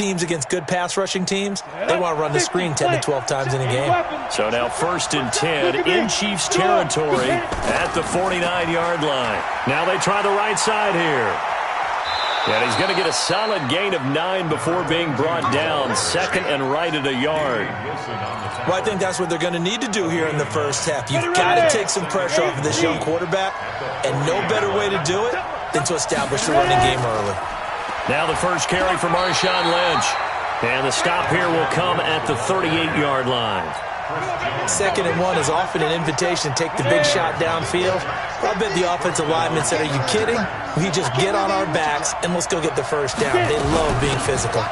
teams against good pass rushing teams, they want to run the screen 10 to 12 times in a game. So now 1st and 10 in Chiefs territory at the 49-yard line. Now they try the right side here. And he's going to get a solid gain of 9 before being brought down. 2nd and right at a yard. Well, I think that's what they're going to need to do here in the first half. You've got to take some pressure off of this young quarterback, and no better way to do it than to establish the running game early. Now the first carry for Marshawn Lynch. And the stop here will come at the 38-yard line. 2nd and 1 is often an invitation to take the big shot downfield. I bet the offensive lineman said, are you kidding? We just get on our backs and let's go get the first down. They love being physical.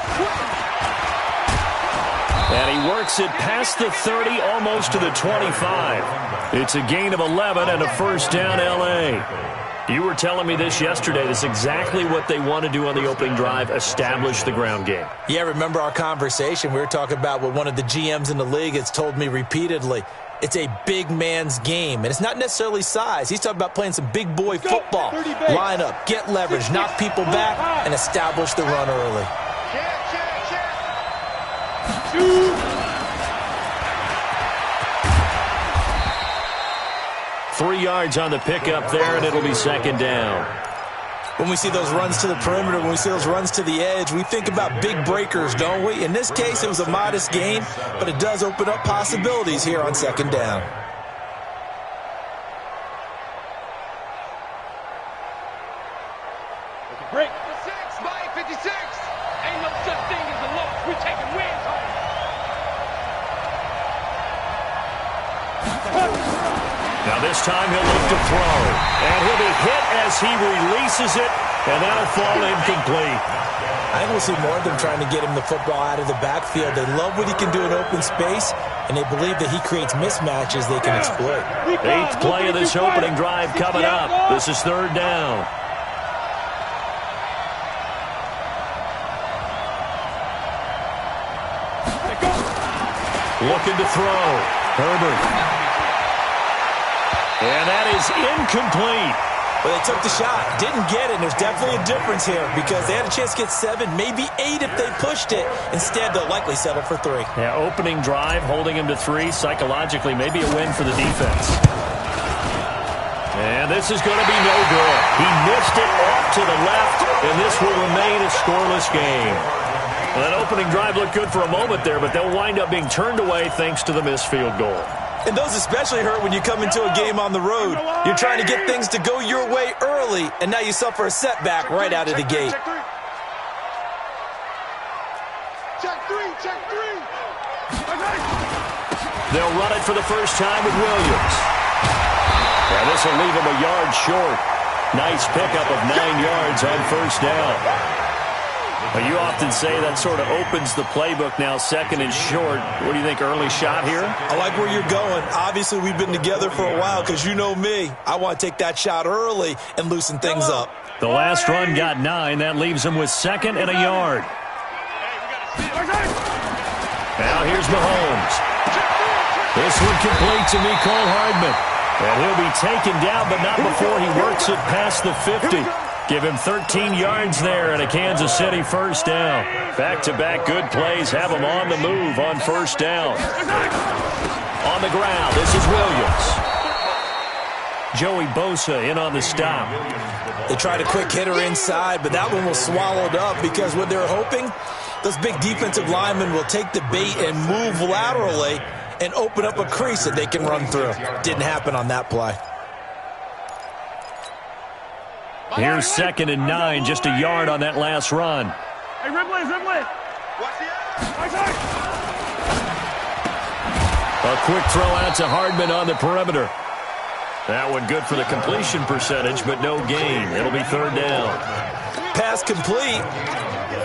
And he works it past the 30, almost to the 25. It's a gain of 11 and a first down, L.A. You were telling me this yesterday. That's exactly what they want to do on the opening drive, establish the ground game. Yeah, remember our conversation? We were talking about what one of the GMs in the league has told me repeatedly. It's a big man's game, and it's not necessarily size. He's talking about playing some big boy football. Line up, get leverage, knock people back, and establish the run early. 3 yards on the pickup there, and it'll be 2nd down. When we see those runs to the perimeter, when we see those runs to the edge, we think about big breakers, don't we? In this case, it was a modest gain, but it does open up possibilities here on 2nd down. Break. 56 by 56. Ain't no such thing as a loss. We're taking wins home. Now this time he'll look to throw. And he'll be hit as he releases it, and that'll fall incomplete. I think we'll see more of them trying to get him the football out of the backfield. They love what he can do in open space, and they believe that he creates mismatches they can exploit. 8th play of this opening drive coming up. This is 3rd down. Looking to throw. Herbert. And that is incomplete. Well, they took the shot, didn't get it, and there's definitely a difference here because they had a chance to get 7, maybe 8 if they pushed it. Instead, they'll likely settle for 3. Yeah, opening drive, holding him to 3, psychologically maybe a win for the defense. And this is going to be no good. He missed it off to the left, and this will remain a scoreless game. Well, that opening drive looked good for a moment there, but they'll wind up being turned away thanks to the missed field goal. And those especially hurt when you come into a game on the road. You're trying to get things to go your way early, and now you suffer a setback right out of the gate. Check three. They'll run it for the first time with Williams. And this will leave him a yard short. Nice pickup of 9 yards on first down. Well, you often say that sort of opens the playbook now, 2nd and short. What do you think, early shot here? I like where you're going. Obviously, we've been together for a while because you know me. I want to take that shot early and loosen things up. The last run got 9. That leaves him with 2nd and a yard. Now here's Mahomes. This one complete to Mecole Hardman. And he'll be taken down, but not before he works it past the 50. Give him 13 yards there and a Kansas City first down. Back-to-back good plays have him on the move on first down. On the ground, this is Williams. Joey Bosa in on the stop. They tried a quick hitter inside, but that one was swallowed up because what they're hoping, those big defensive linemen will take the bait and move laterally and open up a crease that they can run through. Didn't happen on that play. Here's 2nd and 9, just a yard on that last run. Hey, Ripley. A quick throw out to Hardman on the perimeter. That one good for the completion percentage, but no gain. It'll be 3rd down. Pass complete,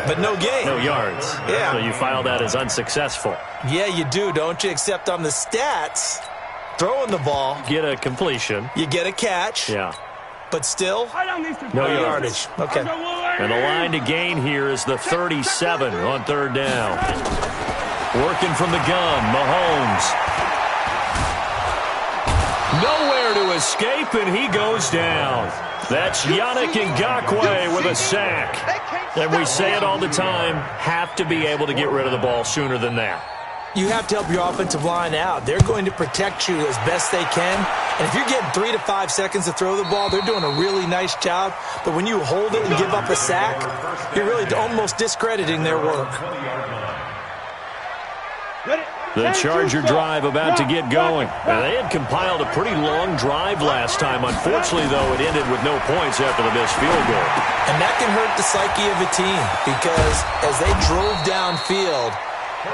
but no gain. No yards. Yeah. So you file that as unsuccessful. Yeah, you do, don't you? Except on the stats, throwing the ball. Get a completion. You get a catch. Yeah. But still, no yardage. Okay. And the line to gain here is the 37 on 3rd down. Working from the gun, Mahomes. Nowhere to escape, and he goes down. That's Yannick Ngakoue with a sack. And we say it all the time, have to be able to get rid of the ball sooner than that. You have to help your offensive line out. They're going to protect you as best they can. And if you're getting 3 to 5 seconds to throw the ball, they're doing a really nice job. But when you hold it and give up a sack, you're really almost discrediting their work. The Charger drive about to get going. Now, they had compiled a pretty long drive last time. Unfortunately, though, it ended with no points after the missed field goal. And that can hurt the psyche of a team because as they drove downfield,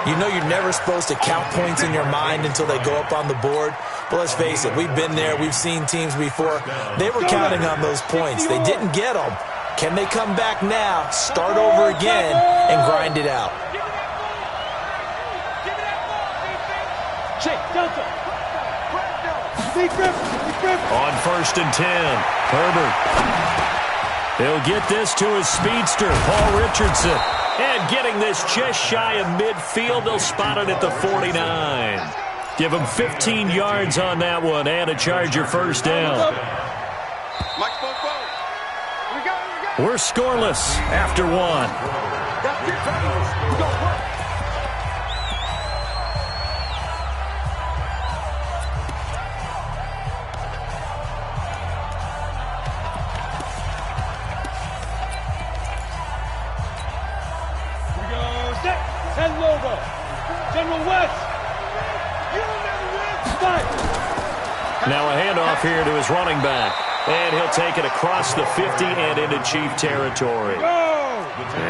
you know you're never supposed to count points in your mind until they go up on the board. But let's face it, we've been there. We've seen teams before. They were counting on those points. They didn't get them. Can they come back now, start over again, and grind it out? On 1st and 10, Herbert. He'll get this to his speedster, Paul Richardson. And getting this just shy of midfield, they'll spot it at the 49. Give him 15 yards on that one and a Charger first down. We're scoreless after one. Now a handoff here to his running back. And he'll take it across the 50 and into Chief territory.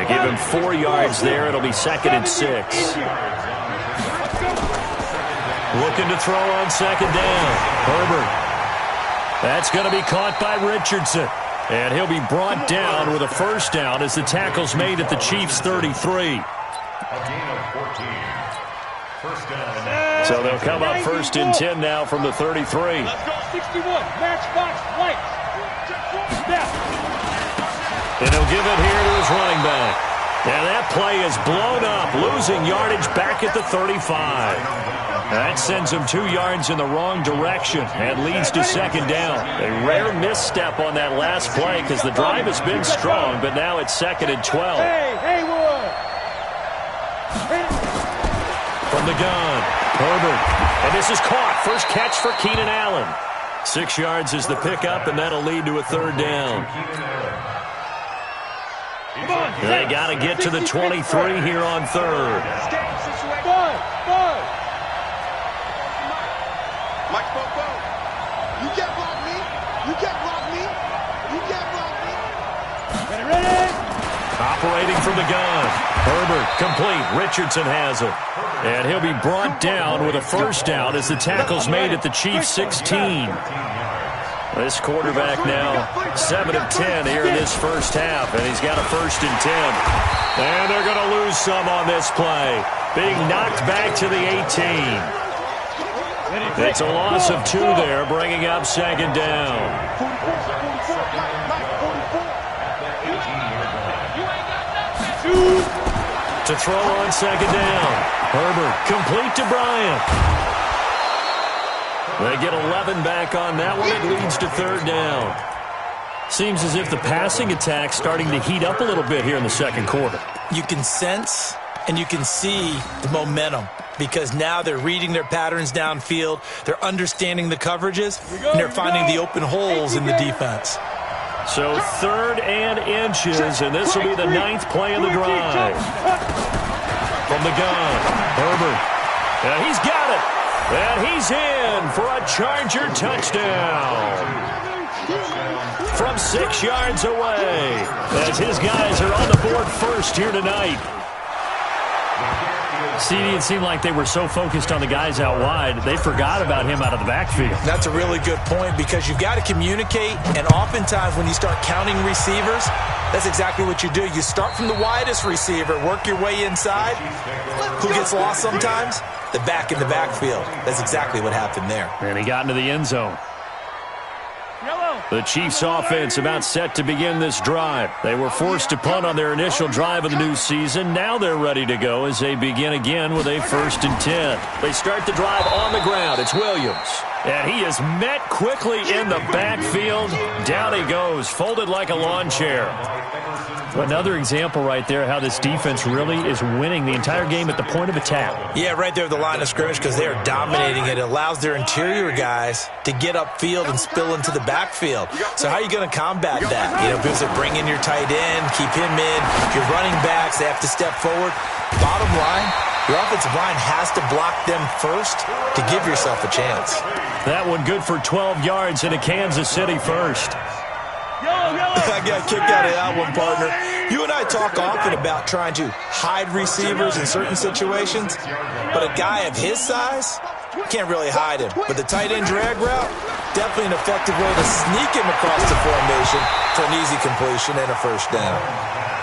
Give him 4 yards there. It'll be 2nd and 6. Looking to throw on 2nd down. Herbert. That's going to be caught by Richardson. And he'll be brought down with a first down as the tackle's made at the Chiefs' 33. So they'll come up 1st and 10 now from the 33. Let's go 61, matchbox white. And he'll give it here to his running back. And that play is blown up, losing yardage back at the 35. That sends him 2 yards in the wrong direction and leads to 2nd down. A rare misstep on that last play because the drive has been strong, but now it's 2nd and 12. From the gun, Herbert. And this is caught. First catch for Keenan Allen. 6 yards is the pickup, and that'll lead to a 3rd down. They got to get to the 23 here on 3rd. You can't block me. You can't block me. You can't block me. Ready? Operating from the gun. Herbert complete. Richardson has it. And he'll be brought down with a first down as the tackle's made at the Chiefs' 16. This quarterback now 7 of 10 here in this first half, and he's got a 1st and 10. And they're going to lose some on this play. Being knocked back to the 18. It's a loss of 2 there, bringing up 2nd down. To throw on 2nd down. Herbert complete to Bryant. They get 11 back on that one. It leads to 3rd down. Seems as if the passing attack's starting to heat up a little bit here in the 2nd quarter. You can sense and you can see the momentum because now they're reading their patterns downfield. They're understanding the coverages, and they're finding the open holes in the defense. So 3rd and inches, and this will be the 9th play of the drive. From the gun, Herbert. And he's got it. And he's in for a Charger touchdown. From 6 yards away, as his guys are on the board first here tonight. CD, it seemed like they were so focused on the guys out wide, they forgot about him out of the backfield. That's a really good point because you've got to communicate, and oftentimes when you start counting receivers, that's exactly what you do. You start from the widest receiver, work your way inside. Who gets lost sometimes? The back in the backfield. That's exactly what happened there. And he got into the end zone. The Chiefs offense about set to begin this drive. They were forced to punt on their initial drive of the new season. Now they're ready to go as they begin again with a 1st and 10. They start the drive on the ground. It's Williams. And he is met quickly in the backfield. Down he goes, folded like a lawn chair. Another example right there how this defense really is winning the entire game at the point of attack. Yeah, right there at the line of scrimmage because they are dominating it. It allows their interior guys to get upfield and spill into the backfield. So how are you going to combat that? You know, because they bring in your tight end, keep him in. Your running backs, they have to step forward. Bottom line, your offensive line has to block them first to give yourself a chance. That one good for 12 yards into Kansas City first. I got a kick out of that one, partner. You and I talk often about trying to hide receivers in certain situations, but a guy of his size can't really hide him. But the tight end drag route, definitely an effective way to sneak him across the formation for an easy completion and a first down.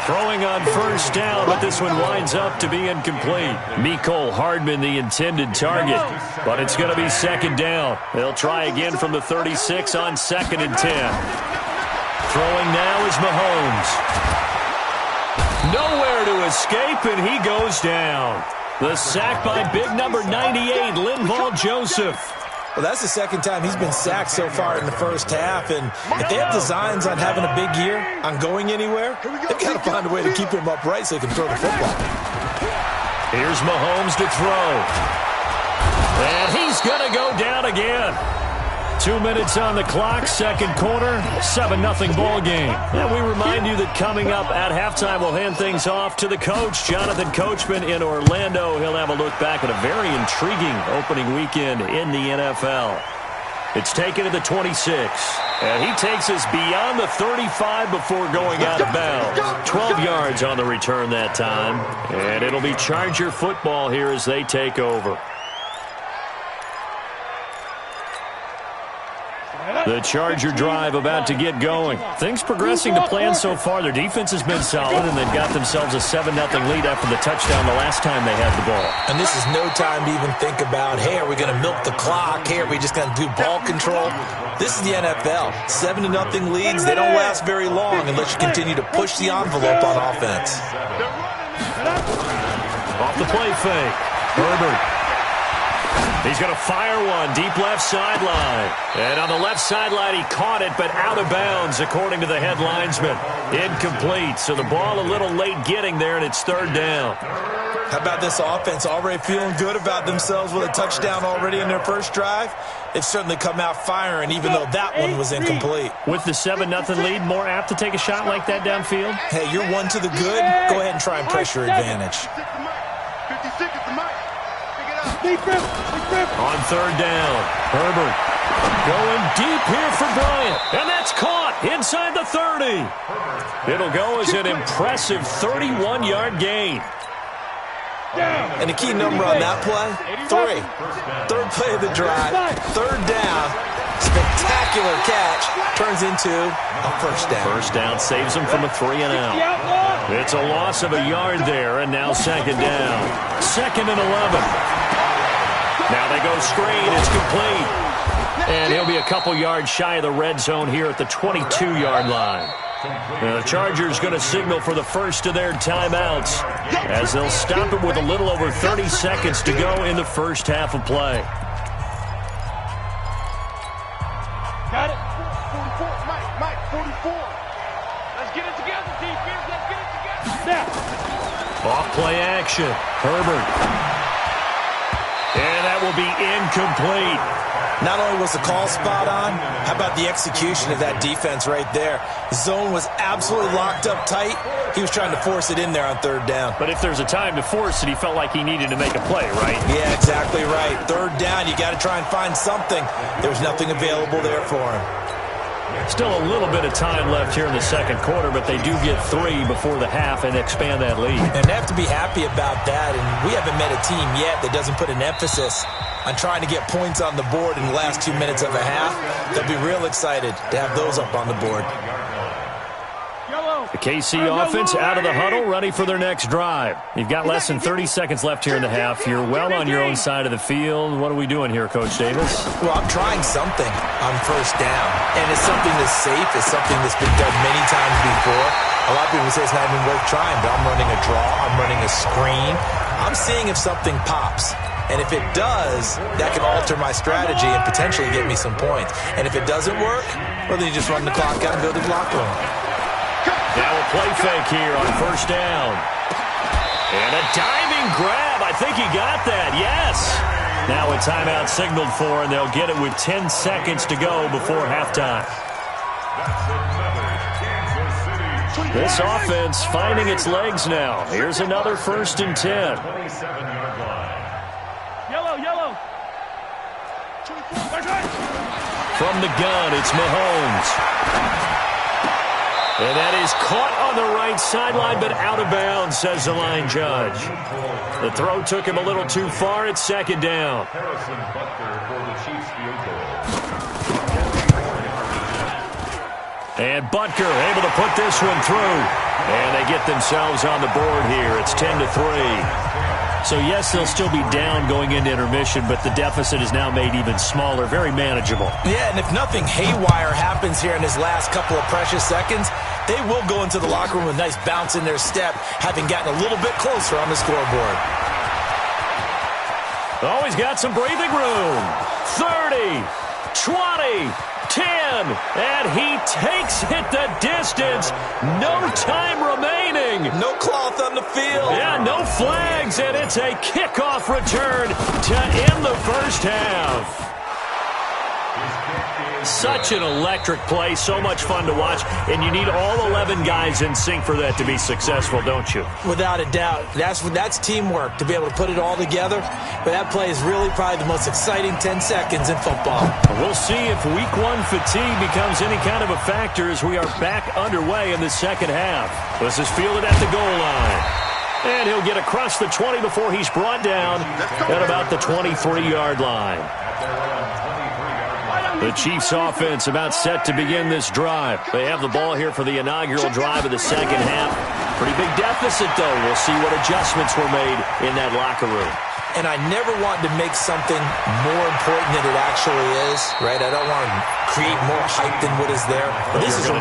Throwing on first down, but this one winds up to be incomplete. Mecole Hardman, the intended target, but it's going to be second down. They'll try again from the 36 on 2nd and 10. Throwing now is Mahomes. Nowhere to escape, and he goes down. The sack by big number 98, Linval Joseph. Well, that's the second time he's been sacked so far in the first half, and if they have designs on having a big year, on going anywhere, they've got to find a way to keep him upright so he can throw the football. Here's Mahomes to throw. And he's going to go down again. 2 minutes on the clock, second quarter, 7-0 ball game. And we remind you that coming up at halftime, we'll hand things off to the coach, Jonathan Coachman in Orlando. He'll have a look back at a very intriguing opening weekend in the NFL. It's taken to the 26, and he takes us beyond the 35 before going out of bounds. 12 yards on the return that time, and it'll be Charger football here as they take over. The Charger drive about to get going. Things progressing to plan so far. Their defense has been solid, and they've got themselves a 7-0 lead after the touchdown the last time they had the ball. And this is no time to even think about, hey, are we going to milk the clock? Hey, are we just going to do ball control? This is the NFL. 7-0 leads, they don't last very long unless you continue to push the envelope on offense. Off the play fake. Herbert. He's going to fire one deep left sideline. And on the left sideline, he caught it, but out of bounds, according to the head linesman. Incomplete. So the ball a little late getting there, and it's third down. How about this offense already feeling good about themselves with a touchdown already in their first drive? They've certainly come out firing, even though that one was incomplete. With the 7-0 lead, more apt to take a shot like that downfield? Hey, you're one to the good. Go ahead and try and press your advantage. 56 at the mic. On third down, Herbert going deep here for Bryant. And that's caught inside the 30. It'll go as an impressive 31-yard gain. And the key number on that play, 3. Third play of the drive, third down, spectacular catch, turns into a first down. First down saves him from a 3-and-out. It's a loss of a yard there, and now second down. 2nd and 11. Now they go screen. It's complete. And he'll be a couple yards shy of the red zone here at the 22-yard line. Now the Chargers going to signal for the first of their timeouts as they'll stop it with a little over 30 seconds to go in the first half of play. Got it. 44. Mike, 44. Let's get it together, defense. Let's get it together. Snap. Off play action. Herbert. And that will be incomplete. Not only was the call spot on, how about the execution of that defense right there? The zone was absolutely locked up tight. He was trying to force it in there on third down. But if there's a time to force it, he felt like he needed to make a play, right? Yeah, exactly right. Third down, you got to try and find something. There was nothing available there for him. Still a little bit of time left here in the second quarter, but they do get 3 before the half and expand that lead. And they have to be happy about that, and we haven't met a team yet that doesn't put an emphasis on trying to get points on the board in the last 2 minutes of a half. They'll be real excited to have those up on the board. The KC offense out of the huddle, ready for their next drive. You've got less than 30 seconds left here in the half. You're well on your own side of the field. What are we doing here, Coach Davis? Well, I'm trying something on first down, and it's something that's safe. It's something that's been done many times before. A lot of people say it's not even worth trying, but I'm running a draw. I'm running a screen. I'm seeing if something pops. And if it does, that can alter my strategy and potentially get me some points. And if it doesn't work, well, then you just run the clock out and go to the locker room. Now a play fake here on first down. And a diving grab. I think he got that. Yes. Now a timeout signaled for, and they'll get it with 10 seconds to go before halftime. This offense finding its legs now. Here's another 1st and 10. Yellow. From the gun, it's Mahomes. And that is caught on the right sideline, but out of bounds, says the line judge. The throw took him a little too far. It's 2nd down. And Butker able to put this one through. And they get themselves on the board here. It's 10-3. So, yes, they'll still be down going into intermission, but the deficit is now made even smaller, very manageable. Yeah, and if nothing haywire happens here in his last couple of precious seconds, they will go into the locker room with a nice bounce in their step, having gotten a little bit closer on the scoreboard. Oh, he's got some breathing room. 30, 20, 10, and he takes it the distance. No time remaining. No cloth on the field. Yeah, no flags, and it's a kickoff return to end the first half. Such an electric play, so much fun to watch, and you need all 11 guys in sync for that to be successful, don't you? Without a doubt. That's teamwork, to be able to put it all together. But that play is really probably the most exciting 10 seconds in football. We'll see if Week 1 fatigue becomes any kind of a factor as we are back underway in the second half. This is fielded at the goal line. And he'll get across the 20 before he's brought down at about the 23-yard line. The Chiefs offense about set to begin this drive. They have the ball here for the inaugural drive of the second half. Pretty big deficit, though. We'll see what adjustments were made in that locker room. And I never want to make something more important than it actually is, right? I don't want to create more hype than what is there. But this is I'm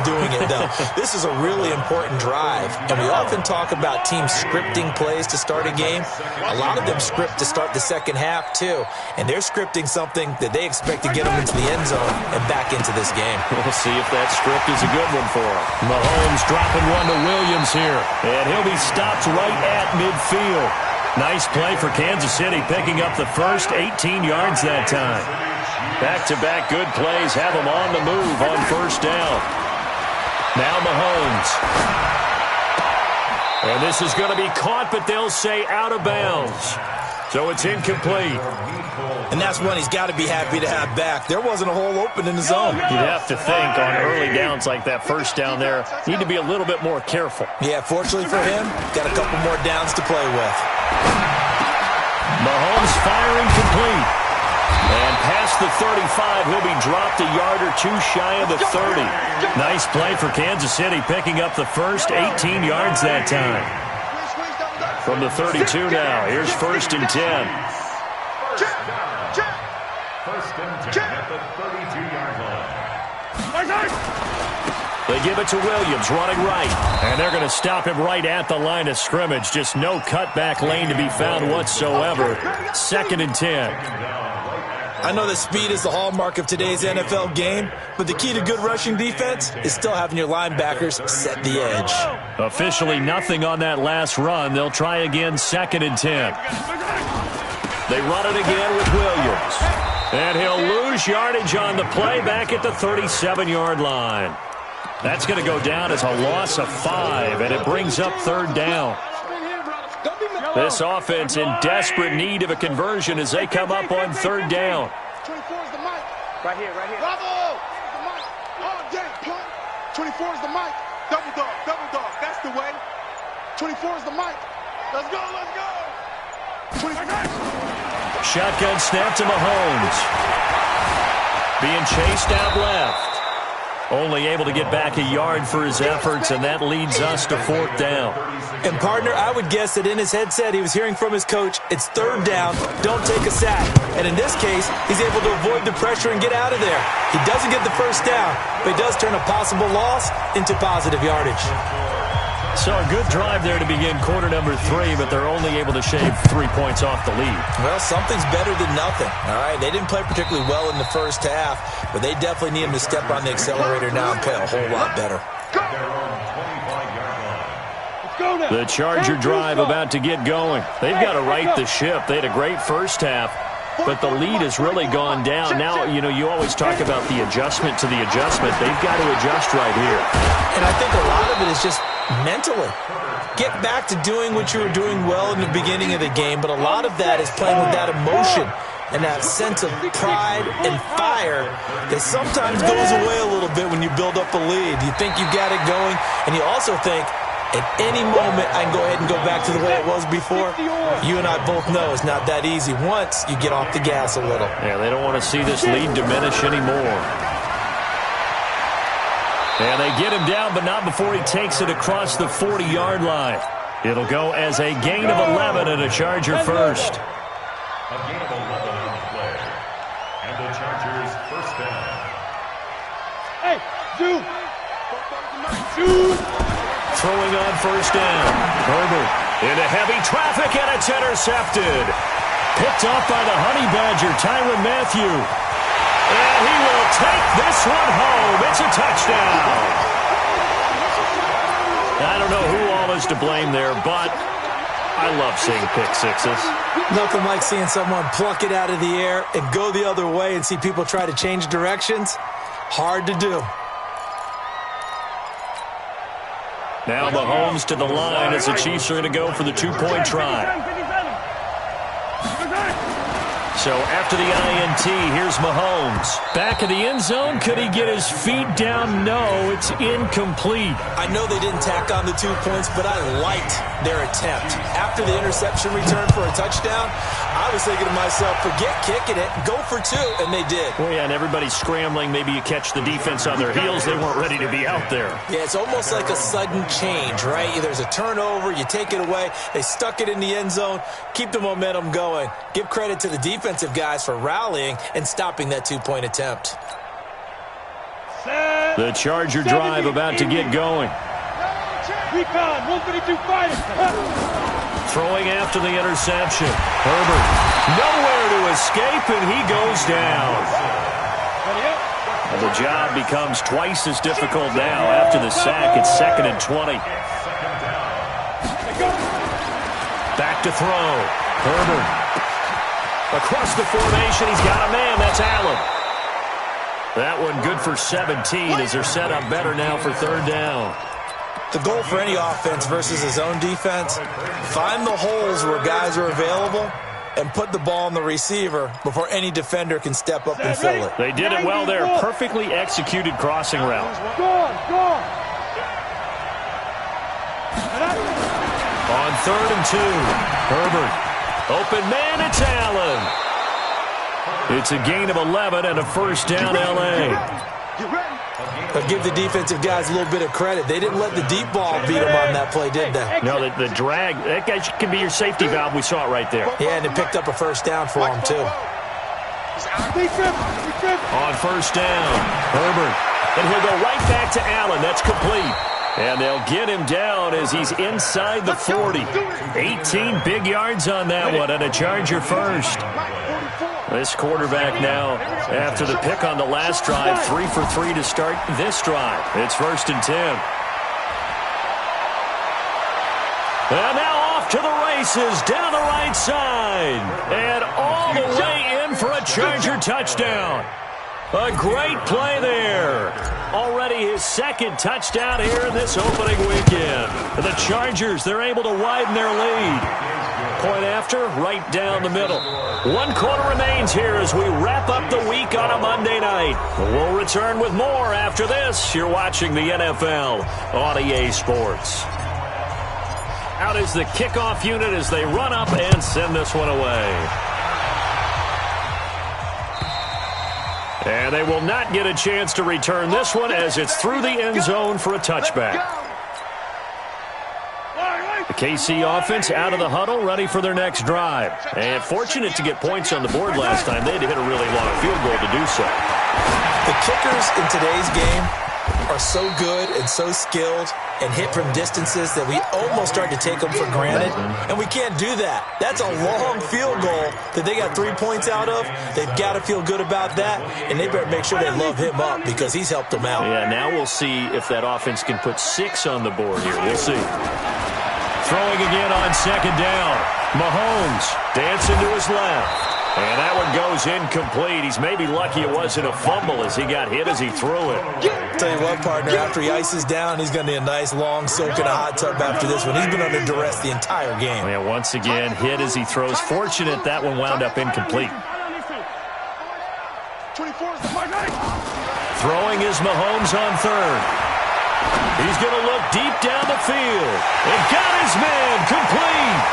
doing it, though. This is a really important drive. And we often talk about teams scripting plays to start a game. A lot of them script to start the second half, too. And they're scripting something that they expect to get them into the end zone and back into this game. We'll see if that script is a good one for them. Mahomes dropping one to Williams here. And he'll be stopped right at midfield. Nice play for Kansas City, picking up the first 18 yards that time. Back-to-back good plays have them on the move on first down. Now Mahomes. And this is going to be caught, but they'll say out of bounds. So it's incomplete. And that's one he's got to be happy to have back. There wasn't a hole open in the zone. You'd have to think on early downs like that first down there, need to be a little bit more careful. Yeah, fortunately for him, got a couple more downs to play with. Mahomes firing complete. And past the 35, he'll be dropped a yard or two shy of the 30. Nice play for Kansas City, picking up the first 18 yards that time. From the 32 now, here's 1st and 10. First and 10 at the 32-yard line. They give it to Williams, running right. And they're going to stop him right at the line of scrimmage. Just no cutback lane to be found whatsoever. 2nd and 10. I know that speed is the hallmark of today's NFL game, but the key to good rushing defense is still having your linebackers set the edge. Officially nothing on that last run. They'll try again, 2nd and 10. They run it again with Williams. And he'll lose yardage on the play back at the 37-yard line. That's going to go down as a loss of 5, and it brings up 3rd down. This offense in desperate need of a conversion as they come up on 3rd down. 24 is the mic. Right here. Bravo! The mic. All day, punt. 24 is the mic. Double dog. That's the way. 24 is the mic. Let's go. 24. Shotgun snap to Mahomes. Being chased out left. Only able to get back a yard for his efforts, and that leads us to 4th down. And, partner, I would guess that in his headset he was hearing from his coach, it's 3rd down, don't take a sack. And in this case, he's able to avoid the pressure and get out of there. He doesn't get the first down, but he does turn a possible loss into positive yardage. So a good drive there to begin quarter number 3, but they're only able to shave 3 points off the lead. Well, something's better than nothing, all right? They didn't play particularly well in the first half, but they definitely need him to step on the accelerator now and play a whole lot better. The Charger drive about to get going. They've got to right the ship. They had a great first half, but the lead has really gone down. Now, you know, you always talk about the adjustment to the adjustment. They've got to adjust right here. And I think a lot of it is just mentally. Get back to doing what you were doing well in the beginning of the game, but a lot of that is playing with that emotion and that sense of pride and fire that sometimes goes away a little bit when you build up a lead. You think you got it going, and you also think, at any moment, I can go ahead and go back to the way it was before. You and I both know it's not that easy once you get off the gas a little. Yeah, they don't want to see this lead diminish anymore. And they get him down, but not before he takes it across the 40-yard line. It'll go as a gain of 11 and a Charger first. A gain of 11 on the play. And the Chargers first down. Hey, Jude! Throwing on first down. Herbert into heavy traffic, and it's intercepted. Picked off by the Honey Badger, Tyrann Mathieu. And he will take this one home. It's a touchdown. I don't know who all is to blame there, but I love seeing pick sixes. Nothing like seeing someone pluck it out of the air and go the other way and see people try to change directions. Hard to do. Now Mahomes to the line as the Chiefs are going to go for the two-point try. So after the INT, here's Mahomes. Back in the end zone, could he get his feet down? No, it's incomplete. I know they didn't tack on the 2 points, but I liked their attempt. After the interception return for a touchdown, I was thinking to myself, forget kicking it, go for two, and they did. Well, yeah, and everybody's scrambling. Maybe you catch the defense on their heels. They weren't ready to be out there. Yeah, it's almost like a sudden change, right? There's a turnover, you take it away, they stuck it in the end zone, keep the momentum going. Give credit to the defensive guys for rallying and stopping that two-point attempt. The Charger drive about to get going. Recon, 132 fighters. Throwing after the interception. Herbert, nowhere to escape, and he goes down. And the job becomes twice as difficult now. After the sack, it's 2nd and 20. Back to throw. Herbert. Across the formation, he's got a man. That's Allen. That one good for 17 as they're set up better now for 3rd down. The goal for any offense versus his own defense, find the holes where guys are available and put the ball on the receiver before any defender can step up and fill it. They did it well there. Perfectly executed crossing route. On 3rd and 2, Herbert. Open man, it's Allen. It's a gain of 11 and a first down, L.A. But give the defensive guys a little bit of credit. They didn't let the deep ball beat them on that play, did they? No, the drag, that guy can be your safety valve. We saw it right there. Yeah, and it picked up a first down for him, too. On first down, Herbert. And he'll go right back to Allen. That's complete. And they'll get him down as he's inside the 40. 18 big yards on that one, and a Charger first. This quarterback now, after the pick on the last drive, 3 for 3 to start this drive. It's 1st and 10. And now off to the races, down the right side. And all the way in for a Charger touchdown. A great play there. Already his 2nd touchdown here in this opening weekend. The Chargers, they're able to widen their lead. Point after, right down the middle. 1 quarter remains here as we wrap up the week on a Monday night. We'll return with more after this. You're watching the NFL on EA Sports. Out is the kickoff unit as they run up and send this one away. And they will not get a chance to return this one as it's through the end zone for a touchback. The KC offense out of the huddle, ready for their next drive. And fortunate to get points on the board last time. They had to hit a really long field goal to do so. The kickers in today's game are so good and so skilled and hit from distances that we almost start to take them for granted. And we can't do that. That's a long field goal that they got 3 points out of. They've got to feel good about that, and they better make sure they love him up because he's helped them out. Yeah, now we'll see if that offense can put 6 on the board here. We'll see. Throwing again on second down. Mahomes dancing to his left. And that one goes incomplete. He's maybe lucky it wasn't a fumble as he got hit as he threw it. Tell you what, partner, after he ices down, he's going to need a nice long soak in a hot tub after this one. He's been under duress the entire game. Yeah, once again, hit as he throws. Fortunate that one wound up incomplete. Throwing is Mahomes on third. He's going to look deep down the field. And got his man complete.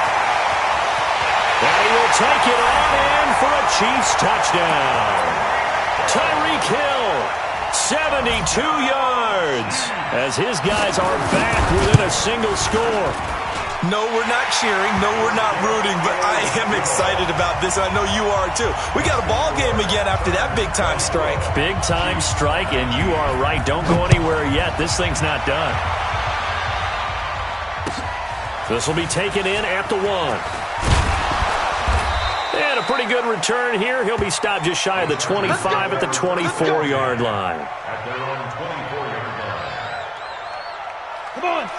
And he will take it on in for a Chiefs touchdown. Tyreek Hill, 72 yards, as his guys are back within a single score. No, we're not cheering. No, we're not rooting, but I am excited about this. I know you are, too. We got a ball game again after that big-time strike. Big-time strike, and you are right. Don't go anywhere yet. This thing's not done. This will be taken in at the 1. And a pretty good return here. He'll be stopped just shy of the 25 at the 24-yard line.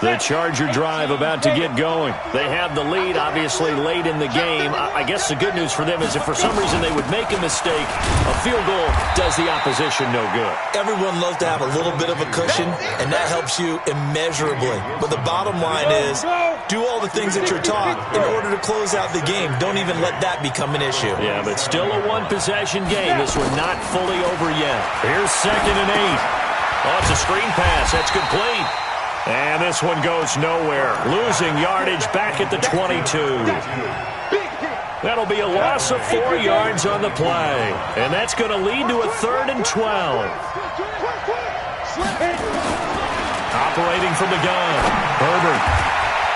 The Charger drive about to get going. They have the lead, obviously, late in the game. I guess the good news for them is if for some reason they would make a mistake, a field goal does the opposition no good. Everyone loves to have a little bit of a cushion, and that helps you immeasurably. But the bottom line is, do all the things that you're taught in order to close out the game. Don't even let that become an issue. Yeah, but still a one-possession game. This one not fully over yet. Here's 2nd and 8. Oh, it's a screen pass. That's complete. And this one goes nowhere. Losing yardage back at the 22. That'll be a loss of 4 yards on the play. And that's going to lead to a 3rd and 12. Operating from the gun. Herbert.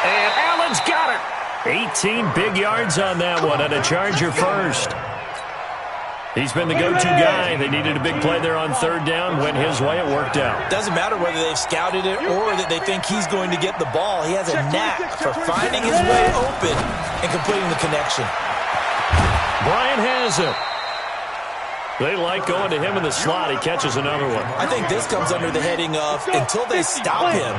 And Allen's got it. 18 big yards on that one, and a Charger first. He's been the go-to guy. They needed a big play there on 3rd down. Went his way. It worked out. Doesn't matter whether they've scouted it or that they think he's going to get the ball. He has a knack for finding his way open and completing the connection. Bryant has it. They like going to him in the slot. He catches another one. I think this comes under the heading of, until they stop him,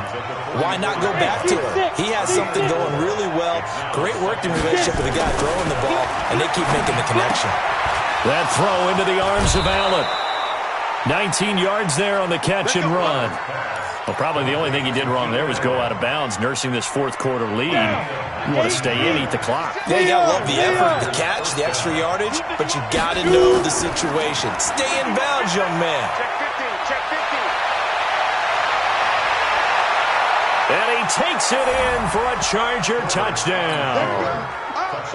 why not go back to him? He has something going really well. Great working relationship with the guy throwing the ball, and they keep making the connection. That throw into the arms of Allen. 19 yards there on the catch and run. Well, probably the only thing he did wrong there was go out of bounds, nursing this 4th quarter lead. You want to stay in, eat the clock. Yeah, you got to love the effort, the catch, the extra yardage, but you got to know the situation. Stay in bounds, young man. Check 50. And he takes it in for a Charger touchdown.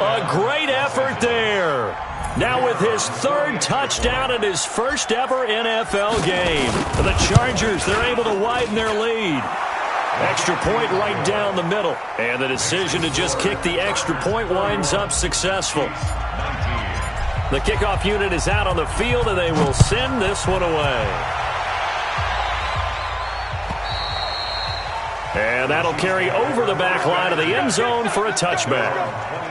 A great effort there. Now with his 3rd touchdown and his first ever NFL game. The Chargers, they're able to widen their lead. Extra point right down the middle. And the decision to just kick the extra point winds up successful. The kickoff unit is out on the field, and they will send this one away. And that'll carry over the back line of the end zone for a touchback.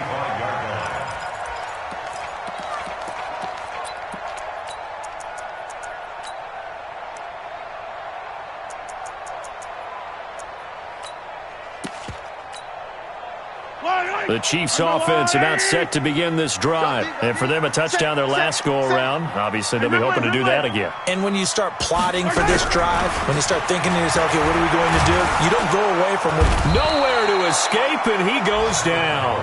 The Chiefs offense about set to begin this drive. And for them, a touchdown their last go-around. Obviously, they'll be hoping to do that again. And when you start plotting for this drive, when you start thinking to yourself, okay, what are we going to do? You don't go away from it. Nowhere to escape, and he goes down.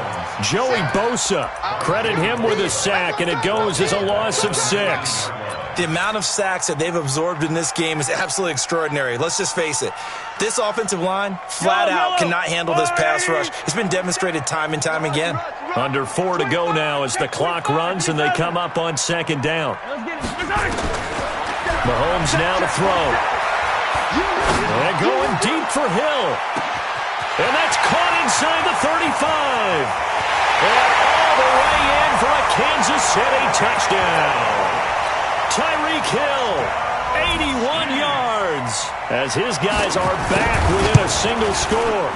Joey Bosa, credit him with a sack, and it goes as a loss of 6. The amount of sacks that they've absorbed in this game is absolutely extraordinary. Let's just face it. This offensive line, flat out, cannot handle this pass rush. It's been demonstrated time and time again. Under 4 to go now as the clock runs and they come up on 2nd down. Mahomes now to throw. And going deep for Hill. And that's caught inside the 35. And all the way in for a Kansas City touchdown. Tyreek Hill, 81 yards, as his guys are back within a single score.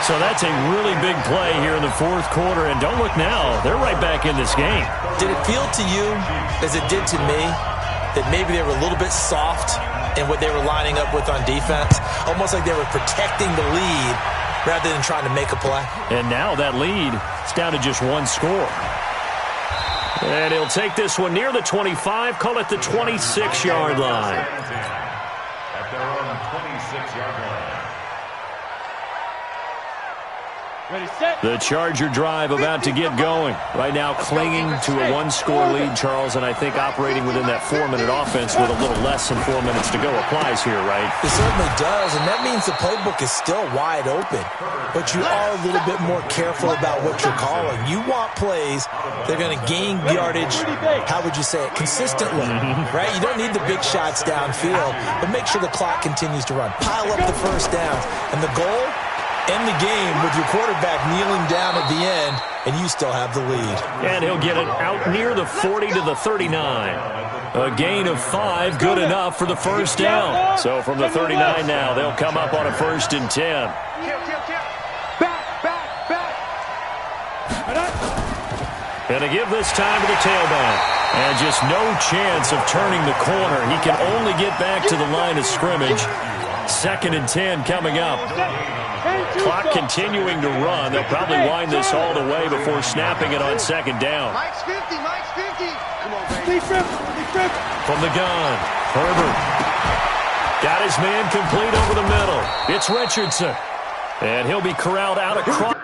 So that's a really big play here in the 4th quarter, and don't look now, they're right back in this game. Did it feel to you, as it did to me, that maybe they were a little bit soft in what they were lining up with on defense? Almost like they were protecting the lead rather than trying to make a play. And now that lead is down to just one score. And he'll take this one near the 25, call it the 26-yard line. At their own 26-yard line. The Charger drive about to get going. Right now clinging to a one-score lead, Charles, and I think operating within that 4-minute offense with a little less than 4 minutes to go applies here, right? It certainly does, and that means the playbook is still wide open. But you are a little bit more careful about what you're calling. You want plays that are going to gain yardage, how would you say it, consistently, right? You don't need the big shots downfield, but make sure the clock continues to run. Pile up the first downs, and the goal? End the game with your quarterback kneeling down at the end, and you still have the lead. And he'll get it out near the 40 to the 39. A gain of 5, good enough for the first down. So from the 39 now, they'll come up on a 1st and 10. And to give this time to the tailback. And just no chance of turning the corner. He can only get back to the line of scrimmage. 2nd and 10 coming up. Clock continuing to run. They'll probably wind this all the way before snapping it on 2nd down. Mike's 50. Mike's 50. Come on, baby. From the gun, Herbert. Got his man complete over the middle. It's Richardson. And he'll be corralled out across.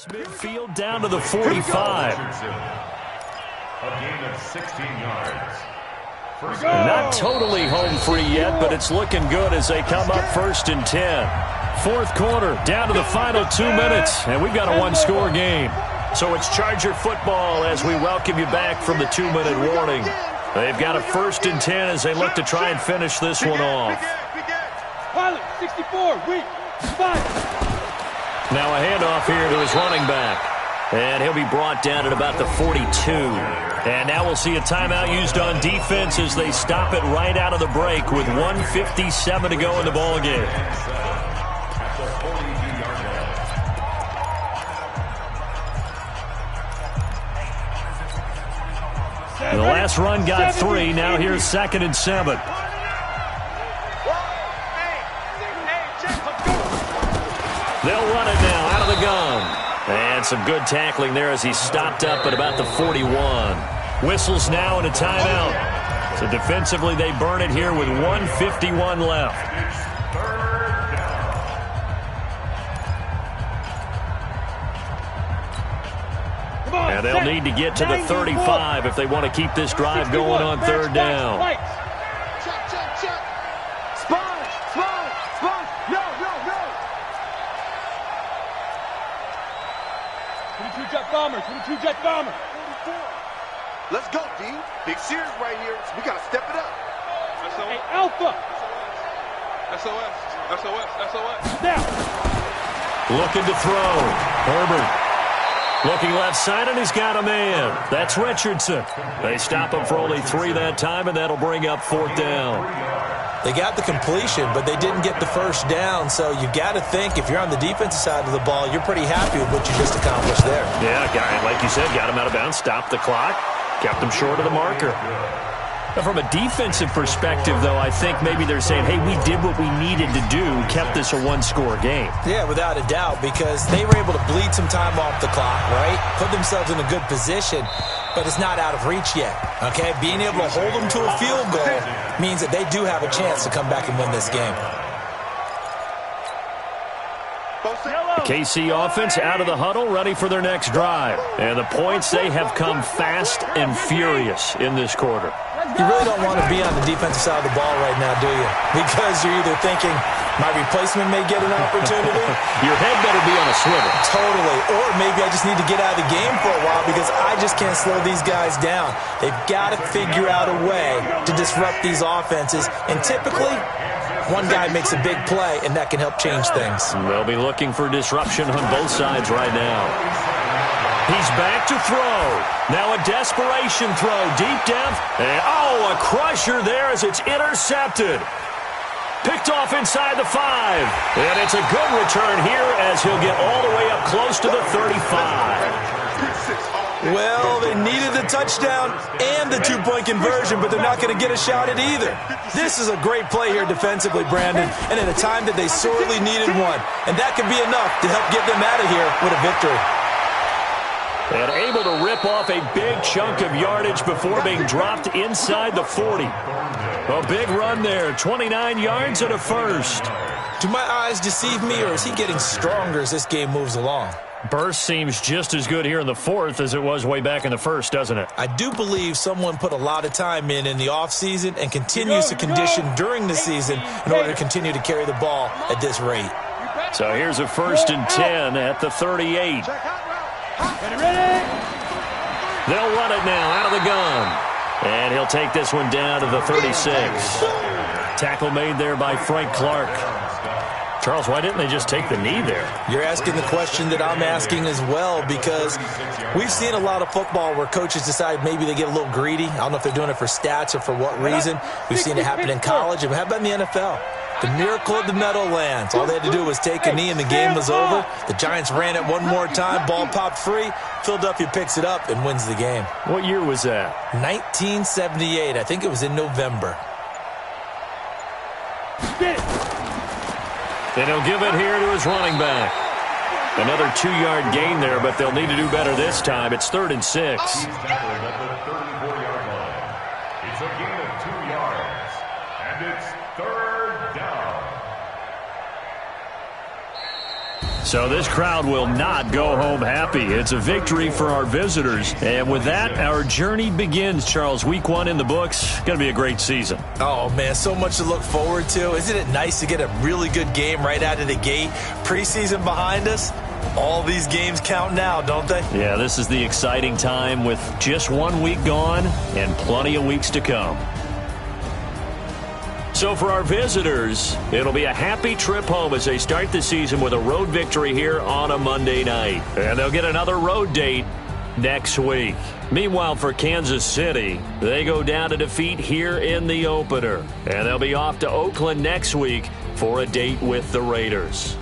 Midfield down to the 45. A gain of 16 yards. Not totally home free yet, but it's looking good as they come up 1st and 10. 4th quarter, down to the final 2 minutes, and we've got a one-score game. So it's Charger football as we welcome you back from the 2-minute warning. They've got a 1st and 10 as they look to try and finish this one off. Pilot, 64, weak, 5. Now a handoff here to his running back. And he'll be brought down at about the 42. And now we'll see a timeout used on defense as they stop it right out of the break with 1:57 to go in the ballgame. The last run got 3. Now here's 2nd and 7. They'll run it now out of the gun. And some good tackling there as he stopped up at about the 41. Whistles now and a timeout. So defensively they burn it here with 1:51 left. And they'll need to get to the 35 if they want to keep this drive going on 3rd down. Bomber, 22-jet bomber. Let's go, D. Big series right here. We got to step it up. Hey, Alpha. SOS. SOS. SOS. Now. Looking to throw. Herbert. Looking left side, and he's got a man. That's Richardson. They stop him for only 3 that time, and that'll bring up 4th down. They got the completion, but they didn't get the first down. So you got to think if you're on the defensive side of the ball, you're pretty happy with what you just accomplished there. Yeah, like you said, got him out of bounds, stopped the clock, kept him short of the marker. Now, from a defensive perspective, though, I think maybe they're saying, hey, we did what we needed to do, kept this a one-score game. Yeah, without a doubt, because they were able to bleed some time off the clock, right? Put themselves in a good position, but it's not out of reach yet, okay? Being able to hold them to a field goal means that they do have a chance to come back and win this game. KC offense out of the huddle, ready for their next drive. And the points, they have come fast and furious in this quarter. You really don't want to be on the defensive side of the ball right now, do you? Because you're either thinking, my replacement may get an opportunity. Your head better be on a swivel. Totally. Or maybe I just need to get out of the game for a while because I just can't slow these guys down. They've got to figure out a way to disrupt these offenses. And typically, one guy makes a big play, and that can help change things. They'll be looking for disruption on both sides right now. He's back to throw. Now a desperation throw, deep depth. And, oh, a crusher there as it's intercepted. Picked off inside the 5. And it's a good return here as he'll get all the way up close to the 35. Well, they needed the touchdown and the two-point conversion, but they're not going to get a shot at either. This is a great play here defensively, Brandon, and at a time that they sorely needed one. And that could be enough to help get them out of here with a victory. And able to rip off a big chunk of yardage before being dropped inside the 40. A big run there, 29 yards and a first. Do my eyes deceive me, or is he getting stronger as this game moves along? Burst seems just as good here in the 4th as it was way back in the 1st, doesn't it? I do believe someone put a lot of time in the offseason and continues to condition during the season in order to continue to carry the ball at this rate. So here's a 1st and 10 at the 38. They'll run it now out of the gun. And he'll take this one down to the 36. Tackle made there by Frank Clark. Charles, why didn't they just take the knee there? You're asking the question that I'm asking as well, because we've seen a lot of football where coaches decide maybe they get a little greedy. I don't know if they're doing it for stats or for what reason. We've seen it happen in college. And how about in the NFL? The miracle of the Meadowlands. All they had to do was take a knee and the game was over. The Giants ran it one more time. Ball popped free. Philadelphia picks it up and wins the game. What year was that? 1978. I think it was in November. And he'll give it here to his running back. Another 2-yard gain there, but they'll need to do better this time. It's 3rd and 6. He's tackled at the 34-yard line. It's a gain of 2 yards, and it's 3rd down. So this crowd will not go home happy. It's a victory for our visitors. And with that, our journey begins, Charles. Week 1 in the books. Going to be a great season. Oh, man, so much to look forward to. Isn't it nice to get a really good game right out of the gate? Preseason behind us. All these games count now, don't they? Yeah, this is the exciting time with just 1 week gone and plenty of weeks to come. So for our visitors, it'll be a happy trip home as they start the season with a road victory here on a Monday night. And they'll get another road date next week. Meanwhile, for Kansas City, they go down to defeat here in the opener. And they'll be off to Oakland next week for a date with the Raiders.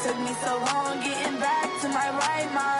Took me so long getting back to my right mind.